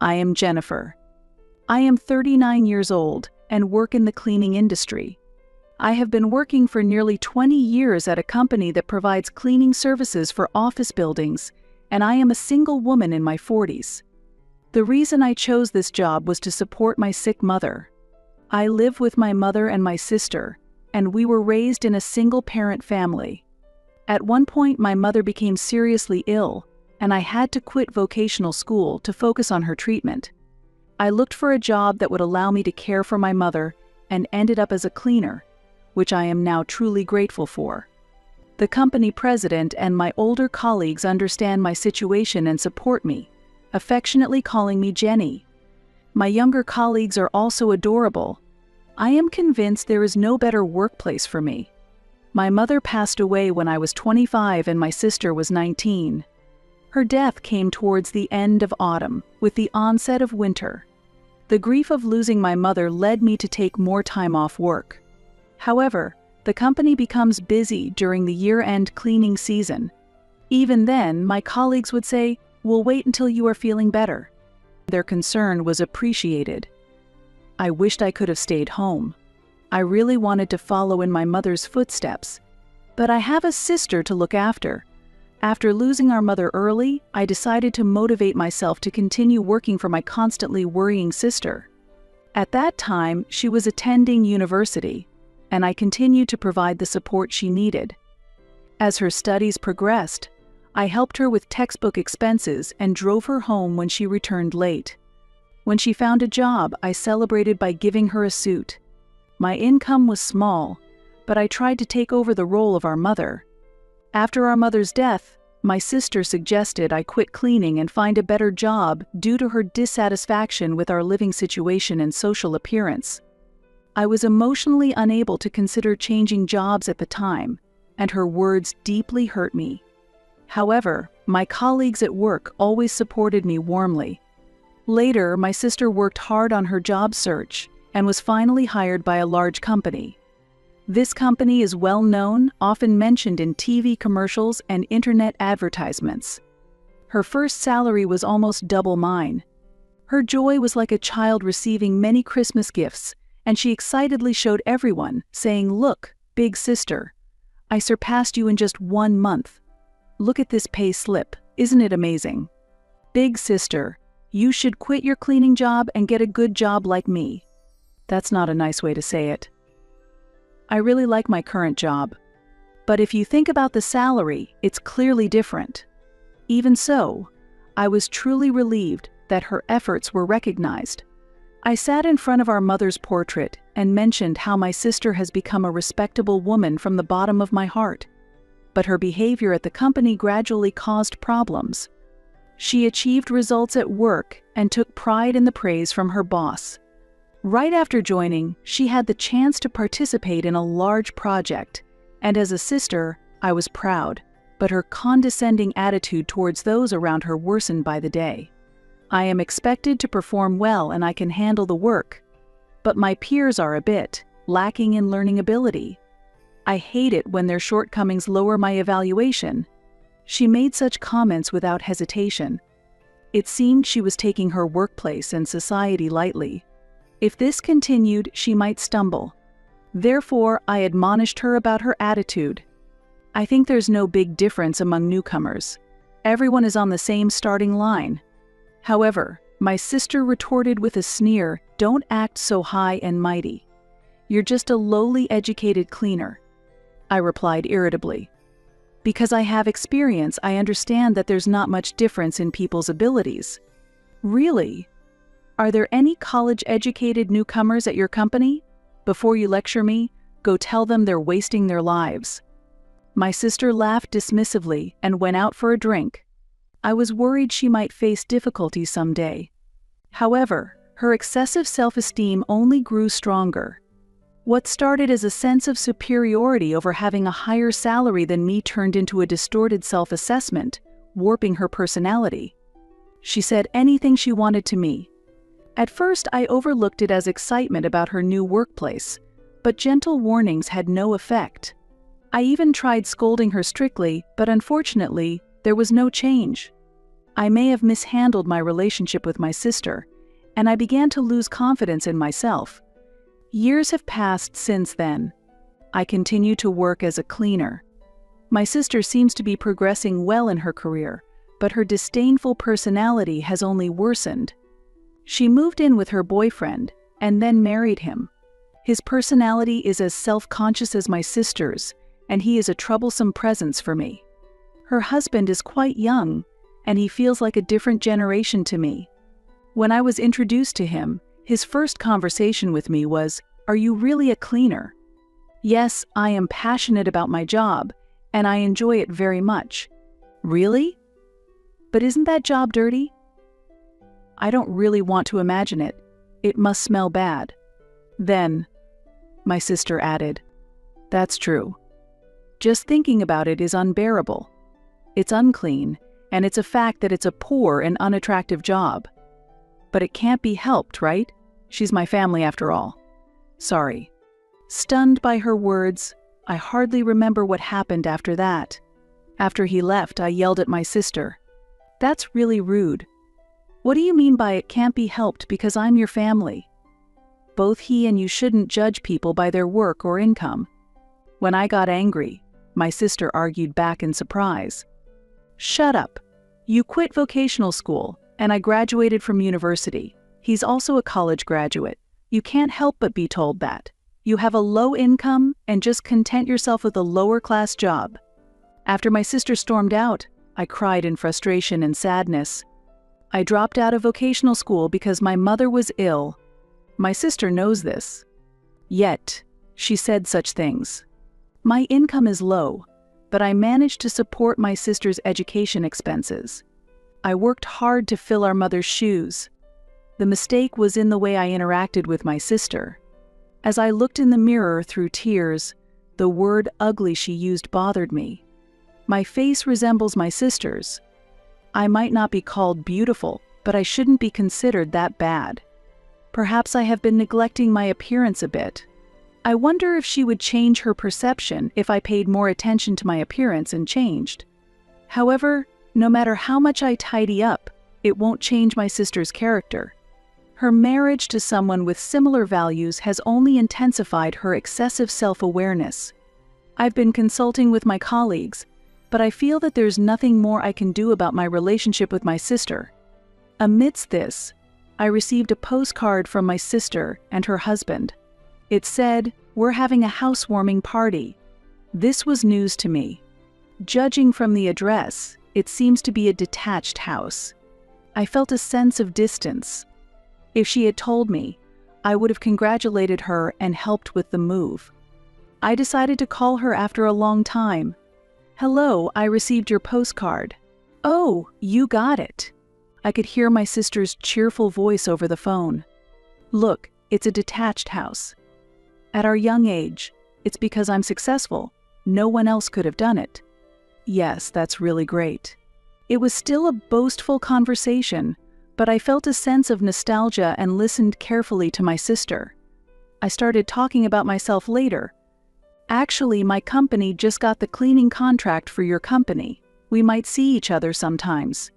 I am Jennifer. I am 39 years old and work in the cleaning industry. I have been working for nearly 20 years at a company that provides cleaning services for office buildings, and I am a single woman in my 40s. The reason I chose this job was to support my sick mother. I live with my mother and my sister, and we were raised in a single-parent family. At one point, my mother became seriously ill, and I had to quit vocational school to focus on her treatment. I looked for a job that would allow me to care for my mother and ended up as a cleaner, which I am now truly grateful for. The company president and my older colleagues understand my situation and support me, affectionately calling me Jenny. My younger colleagues are also adorable. I am convinced there is no better workplace for me. My mother passed away when I was 25 and my sister was 19. Her death came towards the end of autumn, with the onset of winter. The grief of losing my mother led me to take more time off work. However, the company becomes busy during the year-end cleaning season. Even then, my colleagues would say, "We'll wait until you are feeling better." Their concern was appreciated. I wished I could have stayed home. I really wanted to follow in my mother's footsteps, but I have a sister to look after. After losing our mother early, I decided to motivate myself to continue working for my constantly worrying sister. At that time, she was attending university, and I continued to provide the support she needed. As her studies progressed, I helped her with textbook expenses and drove her home when she returned late. When she found a job, I celebrated by giving her a suit. My income was small, but I tried to take over the role of our mother. After our mother's death, my sister suggested I quit cleaning and find a better job due to her dissatisfaction with our living situation and social appearance. I was emotionally unable to consider changing jobs at the time, and her words deeply hurt me. However, my colleagues at work always supported me warmly. Later, my sister worked hard on her job search and was finally hired by a large company. This company is well known, often mentioned in TV commercials and internet advertisements. Her first salary was almost double mine. Her joy was like a child receiving many Christmas gifts, and she excitedly showed everyone, saying, "Look, big sister, I surpassed you in just 1 month. Look at this pay slip, isn't it amazing? Big sister, you should quit your cleaning job and get a good job like me." That's not a nice way to say it. I really like my current job, but if you think about the salary, it's clearly different. Even so, I was truly relieved that her efforts were recognized. I sat in front of our mother's portrait and mentioned how my sister has become a respectable woman from the bottom of my heart, but her behavior at the company gradually caused problems. She achieved results at work and took pride in the praise from her boss. Right after joining, she had the chance to participate in a large project, and as a sister, I was proud, but her condescending attitude towards those around her worsened by the day. I am expected to perform well and I can handle the work, but my peers are a bit lacking in learning ability. I hate it when their shortcomings lower my evaluation. She made such comments without hesitation. It seemed she was taking her workplace and society lightly. If this continued, she might stumble. Therefore, I admonished her about her attitude. I think there's no big difference among newcomers. Everyone is on the same starting line. However, my sister retorted with a sneer, "Don't act so high and mighty. You're just a lowly educated cleaner." I replied irritably. Because I have experience, I understand that there's not much difference in people's abilities. Really? Are there any college-educated newcomers at your company? Before you lecture me, go tell them they're wasting their lives. My sister laughed dismissively and went out for a drink. I was worried she might face difficulties someday. However, her excessive self-esteem only grew stronger. What started as a sense of superiority over having a higher salary than me turned into a distorted self-assessment, warping her personality. She said anything she wanted to me. At first, I overlooked it as excitement about her new workplace, but gentle warnings had no effect. I even tried scolding her strictly, but unfortunately, there was no change. I may have mishandled my relationship with my sister, and I began to lose confidence in myself. Years have passed since then. I continue to work as a cleaner. My sister seems to be progressing well in her career, but her disdainful personality has only worsened. She moved in with her boyfriend and then married him. His personality is as self-conscious as my sister's, and he is a troublesome presence for me. Her husband is quite young, and he feels like a different generation to me. When I was introduced to him, his first conversation with me was, "Are you really a cleaner?" Yes, I am passionate about my job, and I enjoy it very much. Really? But isn't that job dirty? I don't really want to imagine it. It must smell bad. Then, my sister added, "That's true. Just thinking about it is unbearable. It's unclean, and it's a fact that it's a poor and unattractive job. But it can't be helped, right? She's my family after all. Sorry." Stunned by her words, I hardly remember what happened after that. After he left, I yelled at my sister, "That's really rude. What do you mean by it can't be helped because I'm your family? Both he and you shouldn't judge people by their work or income." When I got angry, my sister argued back in surprise. "Shut up. You quit vocational school, and I graduated from university. He's also a college graduate. You can't help but be told that. You have a low income and just content yourself with a lower-class job." After my sister stormed out, I cried in frustration and sadness. I dropped out of vocational school because my mother was ill. My sister knows this. Yet, she said such things. My income is low, but I managed to support my sister's education expenses. I worked hard to fill our mother's shoes. The mistake was in the way I interacted with my sister. As I looked in the mirror through tears, the word ugly she used bothered me. My face resembles my sister's. I might not be called beautiful, but I shouldn't be considered that bad. Perhaps I have been neglecting my appearance a bit. I wonder if she would change her perception if I paid more attention to my appearance and changed. However, no matter how much I tidy up, it won't change my sister's character. Her marriage to someone with similar values has only intensified her excessive self-awareness. I've been consulting with my colleagues, but I feel that there's nothing more I can do about my relationship with my sister. Amidst this, I received a postcard from my sister and her husband. It said, "We're having a housewarming party." This was news to me. Judging from the address, it seems to be a detached house. I felt a sense of distance. If she had told me, I would have congratulated her and helped with the move. I decided to call her after a long time. "Hello, I received your postcard." "Oh, you got it." I could hear my sister's cheerful voice over the phone. "Look, it's a detached house. At our young age, it's because I'm successful. No one else could have done it." Yes, that's really great. It was still a boastful conversation, but I felt a sense of nostalgia and listened carefully to my sister. I started talking about myself later. "Actually, my company just got the cleaning contract for your company. We might see each other sometimes."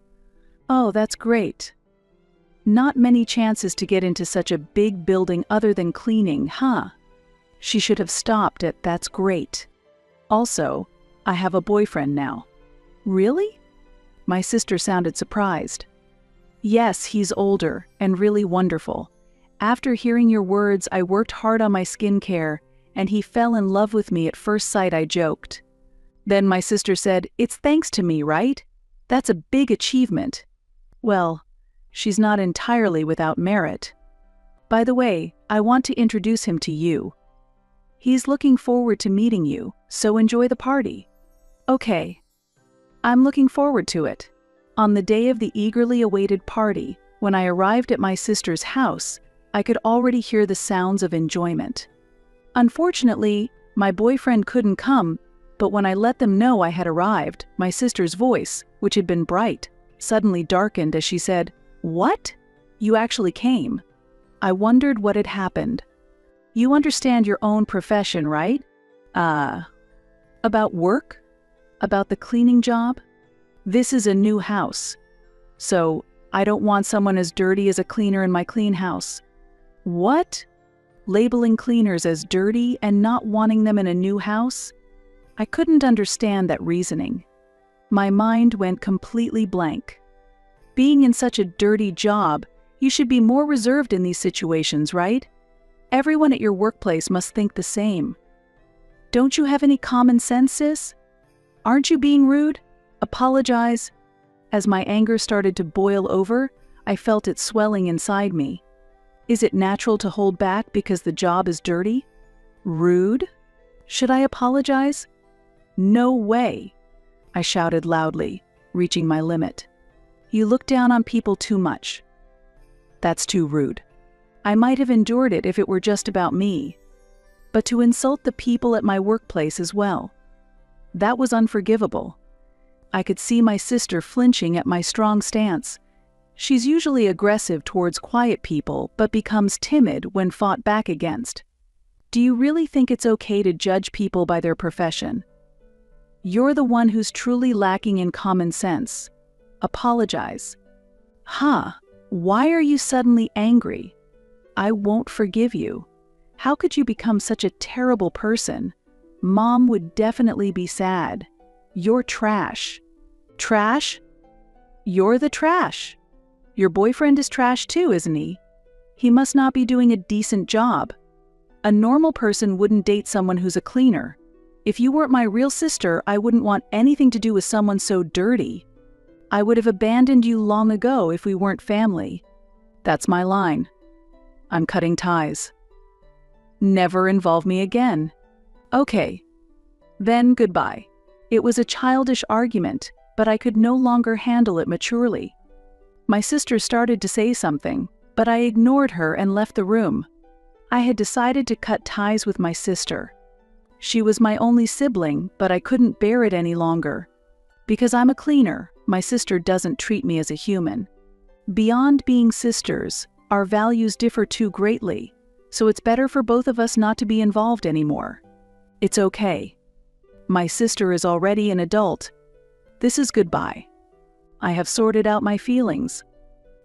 "Oh, that's great. Not many chances to get into such a big building other than cleaning, huh?" She should have stopped at "that's great." Also, I have a boyfriend now. "Really?" My sister sounded surprised. "Yes, he's older and really wonderful. After hearing your words, I worked hard on my skincare, and he fell in love with me at first sight," I joked. Then my sister said, "It's thanks to me, right? That's a big achievement." Well, she's not entirely without merit. By the way, I want to introduce him to you. He's looking forward to meeting you, so enjoy the party. Okay. I'm looking forward to it. On the day of the eagerly awaited party, when I arrived at my sister's house, I could already hear the sounds of enjoyment. Unfortunately, my boyfriend couldn't come, but when I let them know I had arrived, my sister's voice, which had been bright, suddenly darkened as she said, "What? You actually came?" I wondered what had happened. "You understand your own profession, right?" About work? About the cleaning job? This is a new house. So, I don't want someone as dirty as a cleaner in my clean house. What? Labeling cleaners as dirty and not wanting them in a new house? I couldn't understand that reasoning. My mind went completely blank. Being in such a dirty job, you should be more reserved in these situations, right? Everyone at your workplace must think the same. Don't you have any common sense, sis? Aren't you being rude? Apologize. As my anger started to boil over, I felt it swelling inside me. Is it natural to hold back because the job is dirty? Rude? Should I apologize? No way, I shouted loudly, reaching my limit. You look down on people too much. That's too rude. I might have endured it if it were just about me. But to insult the people at my workplace as well, that was unforgivable. I could see my sister flinching at my strong stance. She's usually aggressive towards quiet people, but becomes timid when fought back against. Do you really think it's okay to judge people by their profession? You're the one who's truly lacking in common sense. Apologize. Huh, why are you suddenly angry? I won't forgive you. How could you become such a terrible person? Mom would definitely be sad. You're trash. Trash? You're the trash. Your boyfriend is trash too, isn't he? He must not be doing a decent job. A normal person wouldn't date someone who's a cleaner. If you weren't my real sister, I wouldn't want anything to do with someone so dirty. I would have abandoned you long ago if we weren't family. That's my line. I'm cutting ties. Never involve me again. Okay. Then goodbye. It was a childish argument, but I could no longer handle it maturely. My sister started to say something, but I ignored her and left the room. I had decided to cut ties with my sister. She was my only sibling, but I couldn't bear it any longer. Because I'm a cleaner, my sister doesn't treat me as a human. Beyond being sisters, our values differ too greatly, so it's better for both of us not to be involved anymore. It's okay. My sister is already an adult. This is goodbye. I have sorted out my feelings.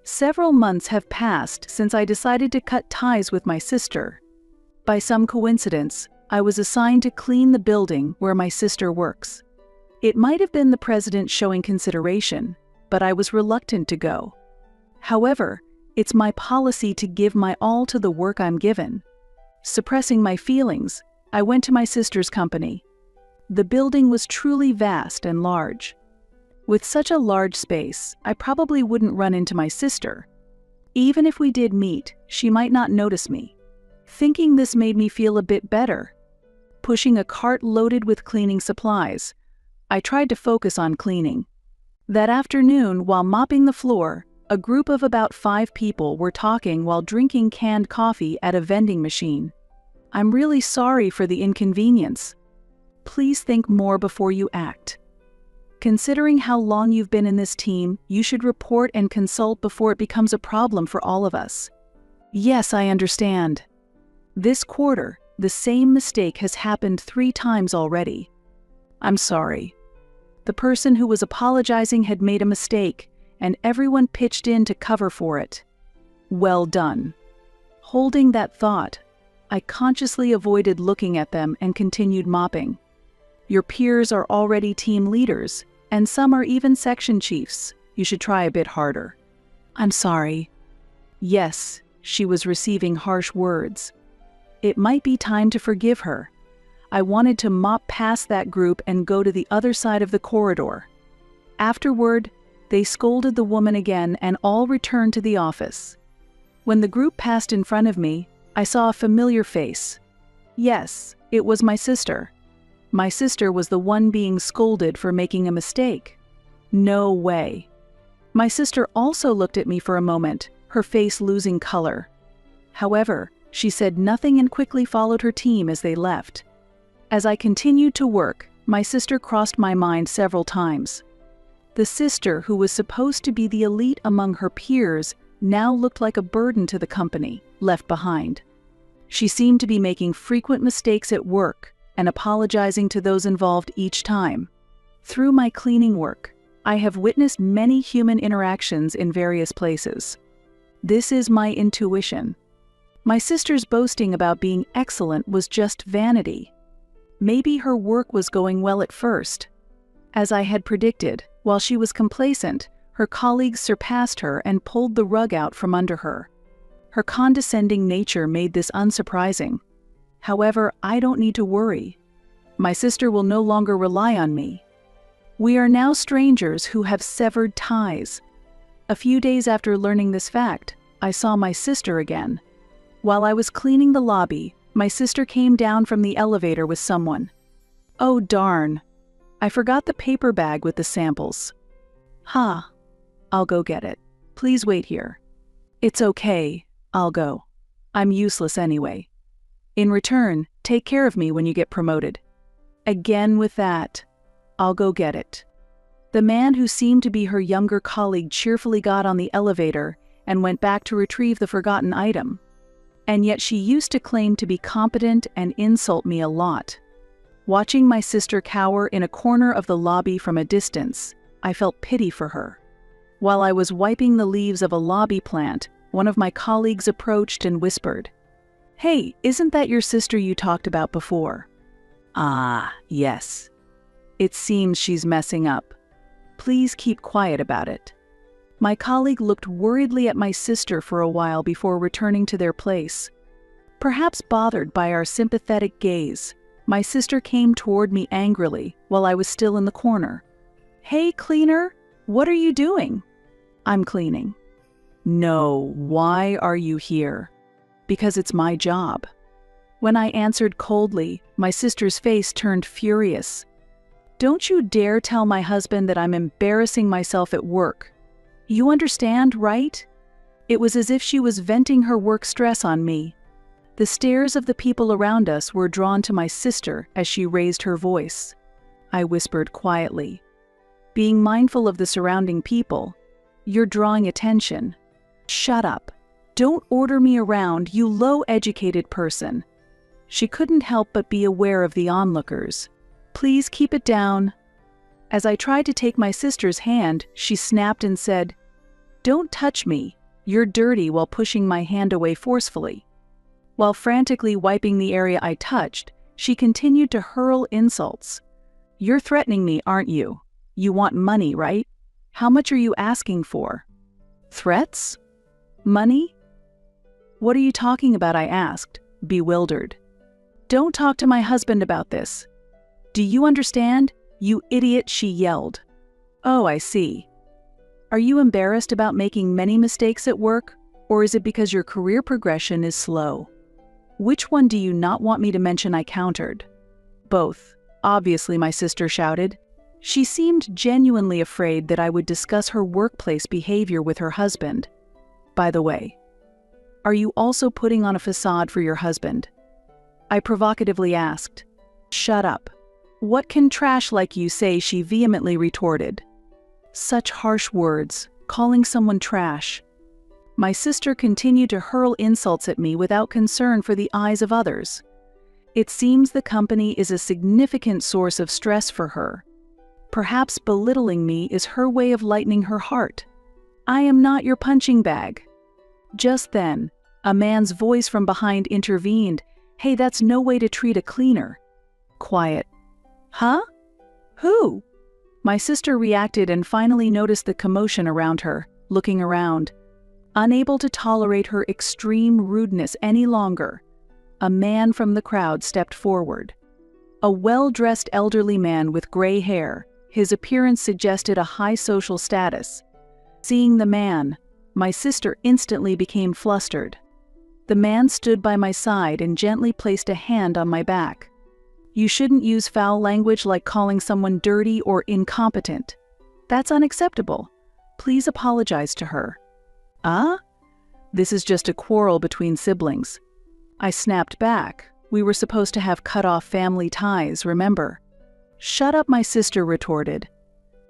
Several months have passed since I decided to cut ties with my sister. By some coincidence, I was assigned to clean the building where my sister works. It might have been the president showing consideration, but I was reluctant to go. However, it's my policy to give my all to the work I'm given. Suppressing my feelings, I went to my sister's company. The building was truly vast and large. With such a large space, I probably wouldn't run into my sister. Even if we did meet, she might not notice me. Thinking this made me feel a bit better. Pushing a cart loaded with cleaning supplies, I tried to focus on cleaning. That afternoon, while mopping the floor, a group of about 5 people were talking while drinking canned coffee at a vending machine. I'm really sorry for the inconvenience. Please think more before you act. Considering how long you've been in this team, you should report and consult before it becomes a problem for all of us. Yes, I understand. This quarter, the same mistake has happened 3 times already. I'm sorry. The person who was apologizing had made a mistake, and everyone pitched in to cover for it. Well done. Holding that thought, I consciously avoided looking at them and continued mopping. Your peers are already team leaders, and some are even section chiefs. You should try a bit harder. I'm sorry. Yes, she was receiving harsh words. It might be time to forgive her. I wanted to mop past that group and go to the other side of the corridor. Afterward, they scolded the woman again and all returned to the office. When the group passed in front of me, I saw a familiar face. Yes, it was my sister. My sister was the one being scolded for making a mistake. No way. My sister also looked at me for a moment, her face losing color. However, she said nothing and quickly followed her team as they left. As I continued to work, my sister crossed my mind several times. The sister who was supposed to be the elite among her peers now looked like a burden to the company, left behind. She seemed to be making frequent mistakes at work and apologizing to those involved each time. Through my cleaning work, I have witnessed many human interactions in various places. This is my intuition. My sister's boasting about being excellent was just vanity. Maybe her work was going well at first. As I had predicted, while she was complacent, her colleagues surpassed her and pulled the rug out from under her. Her condescending nature made this unsurprising. However, I don't need to worry. My sister will no longer rely on me. We are now strangers who have severed ties. A few days after learning this fact, I saw my sister again. While I was cleaning the lobby, my sister came down from the elevator with someone. Oh darn! I forgot the paper bag with the samples. Ha! I'll go get it. Please wait here. It's okay, I'll go. I'm useless anyway. In return, take care of me when you get promoted. Again with that. I'll go get it. The man who seemed to be her younger colleague cheerfully got on the elevator and went back to retrieve the forgotten item. And yet she used to claim to be competent and insult me a lot. Watching my sister cower in a corner of the lobby from a distance, I felt pity for her. While I was wiping the leaves of a lobby plant, one of my colleagues approached and whispered, "Hey, isn't that your sister you talked about before?" "Ah, yes. It seems she's messing up. Please keep quiet about it." My colleague looked worriedly at my sister for a while before returning to their place. Perhaps bothered by our sympathetic gaze, my sister came toward me angrily while I was still in the corner. "Hey, cleaner, what are you doing?" "I'm cleaning." "No, why are you here?" "Because it's my job." When I answered coldly, my sister's face turned furious. "Don't you dare tell my husband that I'm embarrassing myself at work. You understand, right?" It was as if she was venting her work stress on me. The stares of the people around us were drawn to my sister as she raised her voice. I whispered quietly, being mindful of the surrounding people, "You're drawing attention." "Shut up. Don't order me around, you low-educated person." She couldn't help but be aware of the onlookers. "Please keep it down." As I tried to take my sister's hand, she snapped and said, "Don't touch me. You're dirty," while pushing my hand away forcefully. While frantically wiping the area I touched, she continued to hurl insults. "You're threatening me, aren't you? You want money, right? How much are you asking for?" "Threats? Money? What are you talking about?" I asked, bewildered. "Don't talk to my husband about this. Do you understand? You idiot," she yelled. "Oh, I see. Are you embarrassed about making many mistakes at work, or is it because your career progression is slow?" "Which one do you not want me to mention?" I countered. "Both," obviously, my sister shouted. She seemed genuinely afraid that I would discuss her workplace behavior with her husband. "By the way, are you also putting on a facade for your husband?" I provocatively asked. "Shut up. What can trash like you say?" she vehemently retorted. Such harsh words, calling someone trash. My sister continued to hurl insults at me without concern for the eyes of others. It seems the company is a significant source of stress for her. Perhaps belittling me is her way of lightening her heart. "I am not your punching bag." Just then, a man's voice from behind intervened. "Hey, that's no way to treat a cleaner." Quiet. "Huh? Who?" My sister reacted and finally noticed the commotion around her, looking around. Unable to tolerate her extreme rudeness any longer, a man from the crowd stepped forward. A well-dressed elderly man with gray hair, his appearance suggested a high social status. Seeing the man, my sister instantly became flustered. The man stood by my side and gently placed a hand on my back. "You shouldn't use foul language like calling someone dirty or incompetent. That's unacceptable. Please apologize to her." "Ah? This is just a quarrel between siblings." I snapped back. We were supposed to have cut off family ties, remember? "Shut up," my sister retorted.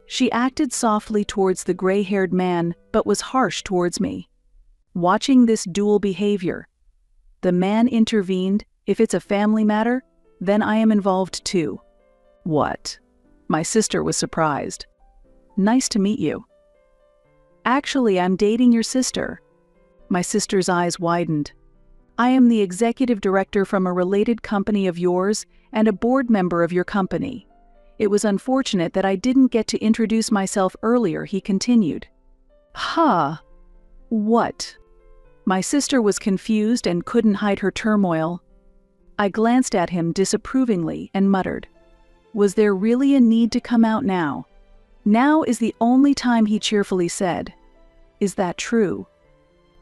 She acted softly towards the gray-haired man, but was harsh towards me. Watching this dual behavior, the man intervened. "If it's a family matter, then I am involved too." "What?" My sister was surprised. Nice to meet you. Actually, I'm dating your sister. My sister's eyes widened. I am the executive director from a related company of yours and a board member of your company. It was unfortunate that I didn't get to introduce myself earlier, he continued. Huh? What? My sister was confused and couldn't hide her turmoil. I glanced at him disapprovingly and muttered, "Was there really a need to come out now?" "Now is the only time," he cheerfully said. "Is that true?"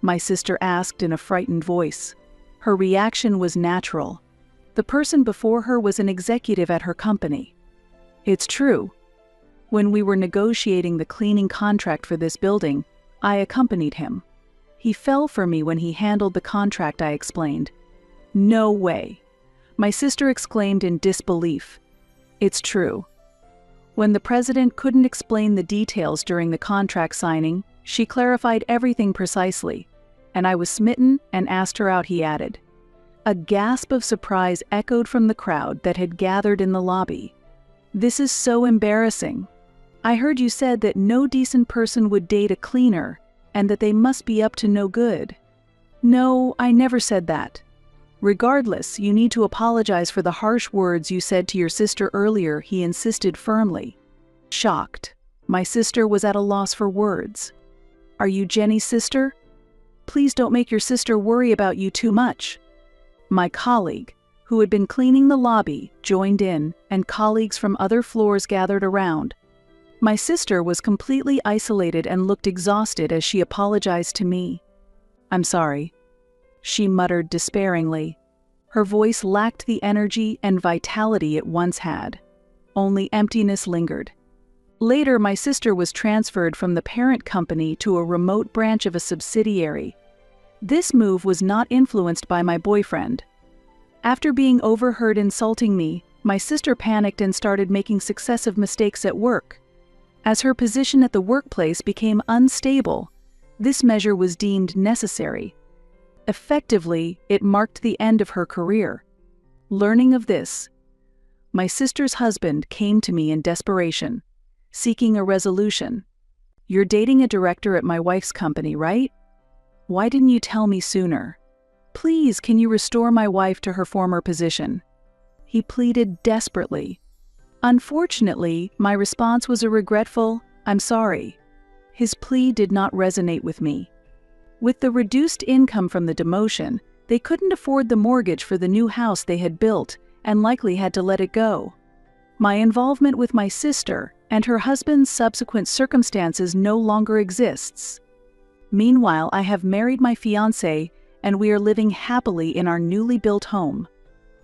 My sister asked in a frightened voice. Her reaction was natural. The person before her was an executive at her company. "It's true. When we were negotiating the cleaning contract for this building, I accompanied him. He fell for me when he handled the contract," I explained. "No way," my sister exclaimed in disbelief. "It's true. When the president couldn't explain the details during the contract signing, she clarified everything precisely, and I was smitten and asked her out," he added. A gasp of surprise echoed from the crowd that had gathered in the lobby. "This is so embarrassing. I heard you said that no decent person would date a cleaner and that they must be up to no good." "No, I never said that. Regardless, you need to apologize for the harsh words you said to your sister earlier," he insisted firmly. Shocked, my sister was at a loss for words. "Are you Jenny's sister? Please don't make your sister worry about you too much." My colleague, who had been cleaning the lobby, joined in, and colleagues from other floors gathered around. My sister was completely isolated and looked exhausted as she apologized to me. "I'm sorry," she muttered despairingly. Her voice lacked the energy and vitality it once had. Only emptiness lingered. Later, my sister was transferred from the parent company to a remote branch of a subsidiary. This move was not influenced by my boyfriend. After being overheard insulting me, my sister panicked and started making successive mistakes at work. As her position at the workplace became unstable, this measure was deemed necessary. Effectively, it marked the end of her career. Learning of this, my sister's husband came to me in desperation, seeking a resolution. "You're dating a director at my wife's company, right? Why didn't you tell me sooner? Please, can you restore my wife to her former position?" He pleaded desperately. Unfortunately, my response was a regretful, "I'm sorry." His plea did not resonate with me. With the reduced income from the demotion, they couldn't afford the mortgage for the new house they had built and likely had to let it go. My involvement with my sister and her husband's subsequent circumstances no longer exists. Meanwhile, I have married my fiancé and we are living happily in our newly built home.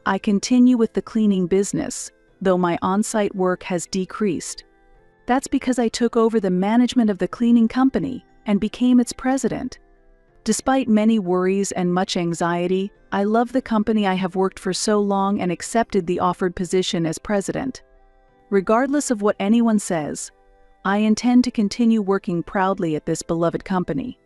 I continue with the cleaning business, though my on-site work has decreased. That's because I took over the management of the cleaning company and became its president. Despite many worries and much anxiety, I love the company I have worked for so long and accepted the offered position as president. Regardless of what anyone says, I intend to continue working proudly at this beloved company.